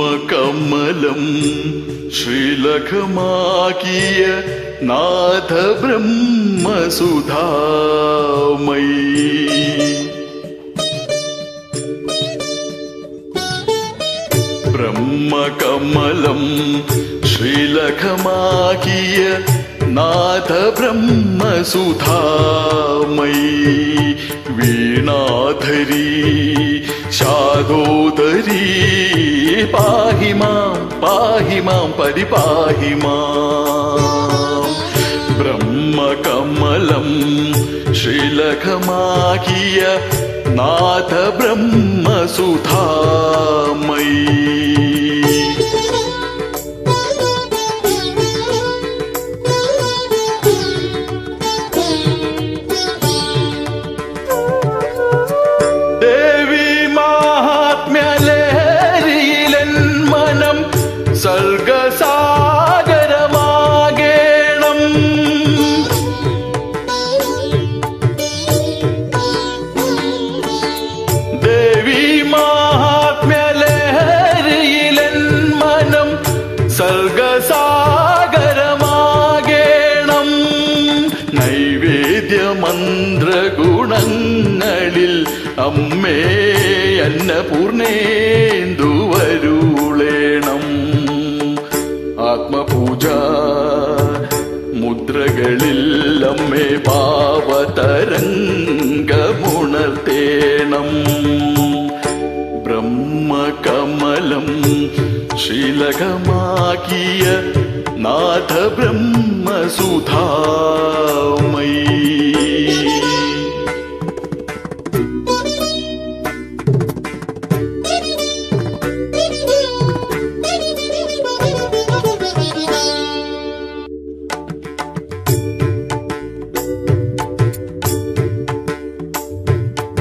ബ്രഹ്മകമലം ശ്രീലകമാകിയ നാഥ ബ്രഹ്മസുധാമയി. ബ്രഹ്മകമലം ശ്രീലകമാകിയ നാഥ ബ്രഹ്മസുധാമയി. വീണാധരി ശാദോദരി പാഹി മാം പരിപാഹി മാം. ബ്രഹ്മകമലം ശ്രീലകമാകിയ നാഥ ബ്രഹ്മസുധാമയി. സർഗസാഗരമാകേണം. ദേവി മാഹാത്മ്യലഹരിയിലൻ മനം സർഗസാഗരമാകേണം. നൈവേദ്യമന്ത്രഗുണങ്ങളിൽ അമ്മേ അന്നപൂർണേന്ദുവരുളേണം. ആത്മപൂജ മുദ്രകളിൽ അമ്മേ ഭാവതരംഗമുണർത്തേണം. ബ്രഹ്മകമലം ശ്രീലകമാകിയ നാഥ ബ്രഹ്മസുധാമയി.